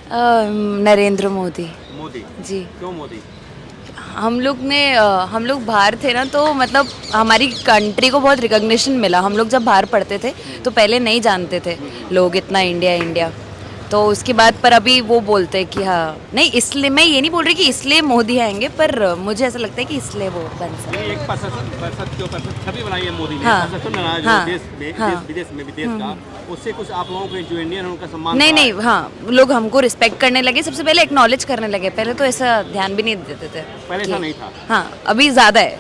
नरेंद्र मोदी मोदी जी। क्यों मोदी? हम लोग बाहर थे ना, तो मतलब हमारी कंट्री को बहुत रिकॉग्निशन मिला। हम लोग जब बाहर पढ़ते थे तो पहले नहीं जानते थे लोग इतना इंडिया इंडिया। तो उसके बाद पर अभी वो बोलते हैं कि हाँ नहीं, इसलिए मैं ये नहीं बोल रही कि इसलिए मोदी आएंगे, पर मुझे ऐसा लगता है कि इसलिए वो बन यानी सकते एक परसेप्ट छवि बनाई है मोदी ने, हाँ परसेप्शन बना जो हाँ देश में, हाँ। देश विदेश में भी देश का, उससे कुछ आप लोगों के जो इंडियन है उनका सम्मान नहीं बढ़ा नहीं, है। हाँ लोग हमको रिस्पेक्ट करने लगे, सबसे पहले एक्नॉलेज करने लगे। पहले तो ऐसा ध्यान भी नहीं देते थे पहले ऐसा कि नहीं था। हाँ, अभी ज़्यादा है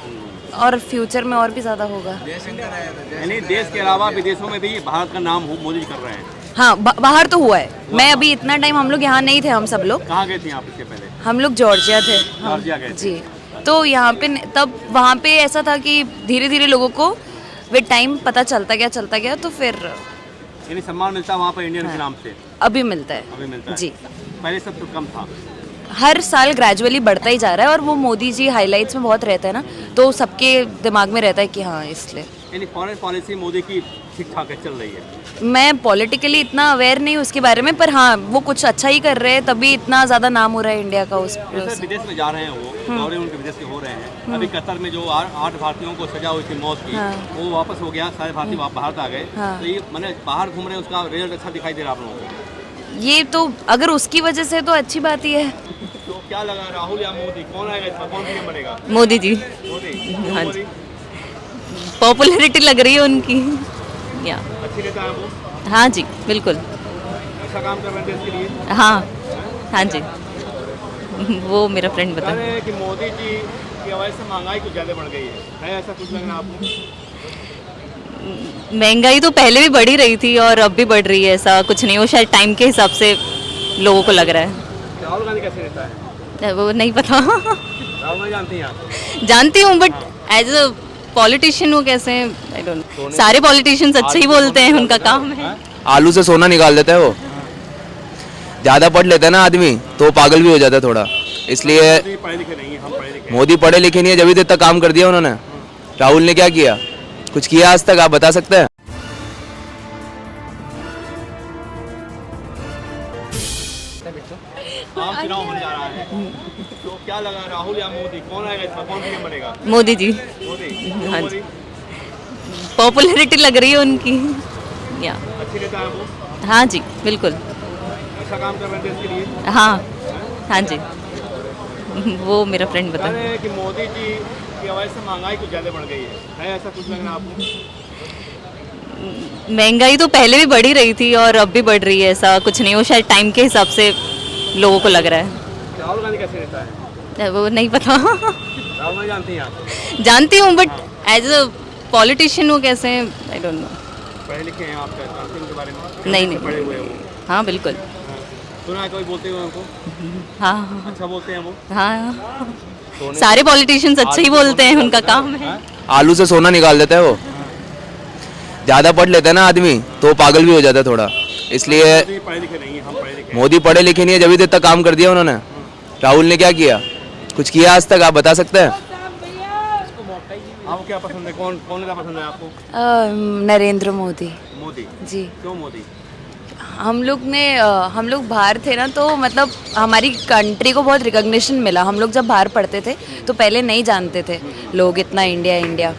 और फ्यूचर में और भी ज़्यादा होगा। यानी देश के अलावा विदेशों में भी भारत का नाम मोदी जी कर रहे हैं। हाँ, बाहर तो हुआ है। मैं अभी इतना टाइम, हम लोग यहाँ नहीं थे, हम सब लोग। कहाँ गए थे आप इससे पहले? हम लोग जॉर्जिया थे। जॉर्जिया गए थे। जी। तो यहाँ पे तब वहाँ पे ऐसा था कि धीरे धीरे लोगों को विद टाइम पता चलता गया तो फिर यानी सम्मान मिलता है वहाँ पर इंडियन के नाम से। अभी मिलता है। अभी मिलता है। जी। पहले सब तो कम था। हर साल ग्रेजुअली बढ़ता ही जा रहा है, और वो मोदी जी हाइलाइट्स में बहुत रहता है ना, तो सबके दिमाग में रहता है कि हाँ इसलिए। यानी फॉरेन पॉलिसी मोदी की ठीक ठाक चल रही है। मैं पॉलिटिकली इतना अवेयर नहीं हूँ उसके बारे में, पर हाँ वो कुछ अच्छा ही कर रहे हैं, तभी इतना ज़्यादा नाम हो रहा है इंडिया का उस जैसे विदेश में जा रहे हैं वो, दौरे उनके विदेश के हो रहे हैं। अभी कतर में जो 8 भारतीयों को सजा हुई थी मौत की, वो वापस हो गया, सारे भारतीय भारत आ गए। तो ये मैंने बाहर घूम रहे हैं, उसका रिजल्ट अच्छा दिखाई दे रहा है आप लोगों को? ये तो अगर उसकी वजह से तो अच्छी बात ही है। तो क्या लगा, राहुल या मोदी, कौन आएगा इसका, कौन पीएम बनेगा? मोदी जी। मोदी। हाँ मोदी पॉपुलैरिटी लग रही है उनकी या। अच्छी नेता है वो, हाँ जी बिल्कुल। अच्छा काम कर रहे हैं देश के लिए। हाँ हाँ जी। वो मेरा फ्रेंड कह बता। रहे हैं कि मोदी जी की वजह से महंगाई कुछ ज़्यादा बढ़ गई है ऐसा कुछ लग रहा है आपको? महंगाई तो पहले भी बढ़ ही रही थी और अब भी बढ़ रही है, ऐसा कुछ नहीं। वो शायद टाइम के हिसाब से लोगों को लग रहा है। राहुल गांधी कैसे नेता है? वो नहीं पता। राहुल गांधी जानती हैं आप? जानती हूँ, बट एज अ पॉलिटिशियन वो कैसे, आई डोंट। सारे पॉलिटिशियंस अच्छे ही बोलते हैं, उनका काम है। आलू से सोना निकाल देता है वो। ज़्यादा पढ़ लेता है ना आदमी तो पागल भी हो जाता है थोड़ा, इसलिए। मोदी पढ़े लिखे नहीं है, हम पढ़े लिखे हैं। मोदी पढ़े लिखे नहीं है, जब भी तो इतना काम कर दिया उन्होंने। राहुल ने क्या किया? कुछ किया आज तक? आप बता सकते हैं? आम चुनाव होने जा रहा है, तो क्या लगा, राहुल या मोदी, कौन आएगा इसका, कौन पीएम बनेगा? मोदी जी। मोदी। हाँ मोदी जी। पॉपुलैरिटी लग रही है उनकी या। अच्छी नेता है वो, हाँ जी बिल्कुल। अच्छा काम कर रहे हैं देश के लिए। हाँ हाँ जी। वो मेरा फ्रेंड कह बता। रहे हैं कि मोदी जी की वजह से महंगाई कुछ ज़्यादा बढ़ गई है ऐसा कुछ लग रहा है आपको? महंगाई तो पहले भी बढ़ ही रही थी और अब भी बढ़ रही है, ऐसा कुछ नहीं। वो शायद टाइम के हिसाब से लोगों को लग रहा है। राहुल गांधी कैसे नेता है? वो नहीं पता। राहुल गांधी जानती हैं आप? जानती हूँ, बट एज अ पॉलिटिशियन वो कैसे, आई डोंट नो। पढ़े लिखे हैं आप, जानते हैं उनके बारे में? नहीं नहीं। पढ़े हुए हैं वो? हाँ बिल्कुल। हाँ। सुना है कभी बोलते हुए उनको? हाँ अच्छा बोलते हैं वो? हाँ। सारे पॉलिटिशियंस अच्छे ही बोलते हैं, उनका काम है। आलू से सोना निकाल देता है वो। ज़्यादा पढ़ लेता है ना आदमी तो पागल भी हो जाता है थोड़ा, इसलिए। मोदी पढ़े लिखे नहीं है, हम पढ़े लिखे हैं। मोदी पढ़े लिखे नहीं है, जब भी तो इतना काम कर दिया उन्होंने। राहुल ने क्या किया? कुछ किया आज तक? आप बता सकते हैं? आपको क्या पसंद है, कौन कौन नेता पसंद है आपको? नरेंद्र मोदी मोदी। जी। क्यों मोदी? हम लोग बाहर थे ना, तो मतलब हमारी कंट्री को बहुत रिकॉग्निशन मिला। हम लोग जब बाहर पढ़ते थे तो पहले नहीं जानते थे लोग इतना इंडिया इंडिया।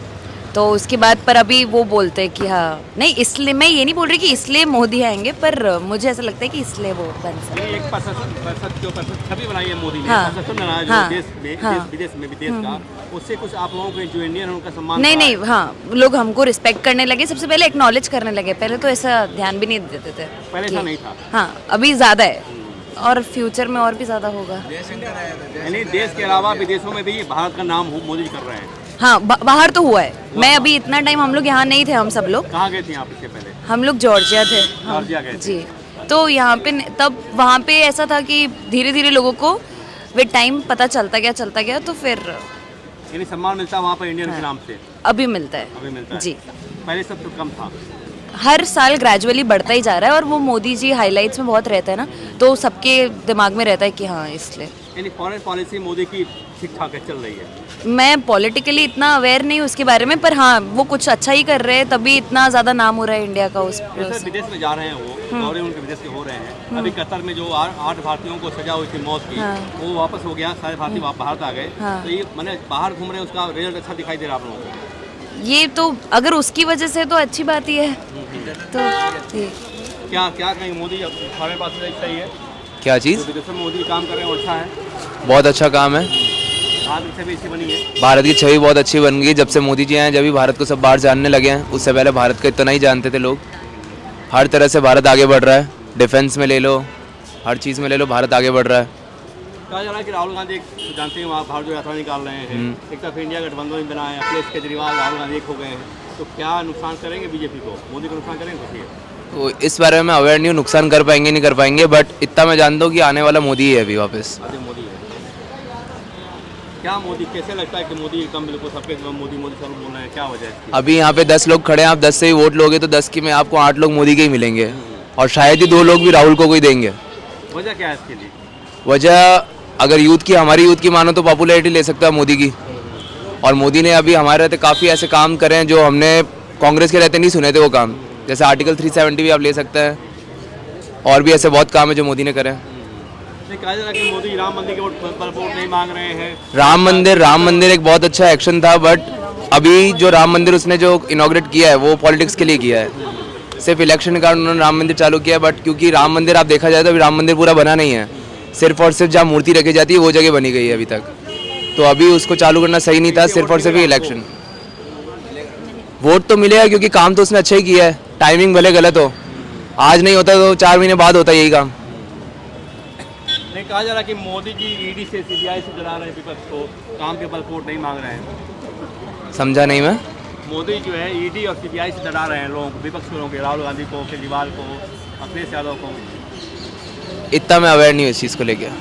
तो उसके बाद पर अभी वो बोलते हैं कि हाँ नहीं, इसलिए मैं ये नहीं बोल रही कि इसलिए मोदी आएंगे, पर मुझे ऐसा लगता है कि इसलिए वो बन सकते हैं। यानी एक परसेप्ट छवि बनाई है मोदी ने, हाँ परसेप्शन बना जो हाँ देश में, हाँ। देश विदेश में भी देश का, उससे कुछ आप लोगों के जो इंडियन है उनका सम्मान नहीं बढ़ा नहीं, है। हाँ लोग हमको रिस्पेक्ट करने लगे, सबसे पहले एक्नॉलेज करने लगे। पहले तो ऐसा ध्यान भी नहीं देते थे पहले ऐसा नहीं था। हाँ, अभी ज़्यादा है और फ्यूचर में और भी ज़्यादा होगा। यानी देश के अलावा विदेशों में भी भारत का नाम मोदी जी कर रहे हैं। हाँ, बाहर तो हुआ है। मैं अभी इतना टाइम, हम लोग यहाँ नहीं थे, हम सब लोग। कहाँ गए थे आप इससे पहले? हम लोग जॉर्जिया थे। जॉर्जिया गए थे। जी। तो यहाँ पे तब वहाँ पे ऐसा था कि धीरे धीरे लोगों को विद टाइम पता चलता गया तो फिर यानी सम्मान मिलता है वहाँ पर इंडियन के नाम से। अभी मिलता है। अभी मिलता है। जी। पहले सब तो कम था। हर साल ग्रेजुअली बढ़ता ही जा रहा है और वो मोदी जी हाइलाइट्स में बहुत रहता है ना, तो सबके दिमाग में रहता है कि हाँ इसलिए। यानी फॉरेन पॉलिसी मोदी की ठीक ठाक चल रही है। मैं पॉलिटिकली इतना अवेयर नहीं हूँ उसके बारे में, पर हाँ वो कुछ अच्छा ही कर रहे हैं तभी इतना ज़्यादा नाम हो रहा है इंडिया का उस जैसे विदेश में जा रहे हैं वो दौरे उनके विदेश के हो रहे हैं। अभी कतर में जो 8 भारतीयों को सजा हुई थी मौत की, वो वापस हो गया, सारे भारतीय भारत आ गए। तो ये मैंने बाहर घूम रहे हैं, उसका रिजल्ट अच्छा दिखाई दे रहा है आप लोगों को? ये तो अगर उसकी वजह से तो अच्छी बात ही है। तो ये क्या क्या कहेंगे, मोदी हमारे पास सही है? क्या चीज़? जो विदेशों में मोदी काम कर रहे हैं वो अच्छा है? बहुत अच्छा काम है। भारत की छवि अच्छी बनी है। भारत की छवि बहुत अच्छी बन गई जब से मोदी जी आए, जब भी भारत को सब बाहर जानने लगे हैं। उससे पहले भारत को इतना ही जानते थे लोग। हर तरह से भारत आगे बढ़ रहा है, डिफेंस में ले लो, हर चीज़ में ले लो, भारत आगे बढ़ रहा है। कहा जा रहा है कि राहुल गांधी जानते हैं वहाँ बाहर जो यात्रा निकाल रहे हैं, एक तरफ इंडिया गठबंधन में बना है, अखिलेश केजरीवाल राहुल गांधी एक हो गए हैं, तो क्या नुकसान करेंगे बीजेपी को? मोदी को नुकसान करेंगे कुछ? तो इस बारे में अवेयर नहीं हूँ, नुकसान कर पाएंगे नहीं कर पाएंगे, बट इतना मैं जानता हूँ कि आने वाला मोदी ही है अभी वापस। अभी मोदी है। क्या मोदी, कैसे लगता है कि मोदी एकदम बिल्कुल सबके मोदी मोदी सब बोल रहे हैं, क्या वजह है? अभी यहाँ पे 10 लोग खड़े हैं, आप 10 से ही वोट लोगे तो 10 की में आपको 8 लोग मोदी के ही मिलेंगे और शायद ही 2 लोग भी राहुल को कोई देंगे। वजह क्या है इसके लिए? वजह अगर यूथ की, हमारी यूथ की मानो तो पॉपुलैरिटी ले सकता है मोदी की, और मोदी ने अभी हमारे रहते काफ़ी ऐसे काम करे हैं जो हमने कांग्रेस के रहते नहीं सुने थे वो काम, जैसे आर्टिकल 370 भी आप ले सकते हैं, और भी ऐसे बहुत काम है जो मोदी ने करे हैं। कहा जा रहा है कि मोदी राम मंदिर के पर वोट नहीं मांग रहे हैं। राम मंदिर एक बहुत अच्छा एक्शन था, बट अभी जो राम मंदिर उसने जो इनॉग्रेट किया है वो पॉलिटिक्स के लिए किया है, सिर्फ इलेक्शन के कारण उन्होंने राम मंदिर चालू किया। बट क्योंकि राम मंदिर आप देखा जाए तो अभी राम मंदिर पूरा बना नहीं है, सिर्फ और सिर्फ जहाँ मूर्ति रखी जाती है वो जगह बनी गई है अभी तक, तो अभी उसको चालू करना सही नहीं था। सिर्फ और सिर्फ इलेक्शन वोट तो मिलेगा क्योंकि काम तो उसने अच्छा ही किया है, टाइमिंग भले गलत हो, आज नहीं होता तो 4 महीने बाद होता यही काम। नहीं, कहा जा रहा है कि मोदी जी ईडी से सीबीआई से डरा रहे हैं विपक्ष को, काम के बल वोट नहीं मांग रहे हैं। समझा नहीं मैं। मोदी जो है ईडी और सीबीआई से डरा रहे हैं लोगों को, विपक्ष के लोगों को, राहुल गांधी को, केजरीवाल को, अखिलेश यादव को। इतना मैं अवेयर नहीं हूँ इस चीज़ को लेकर।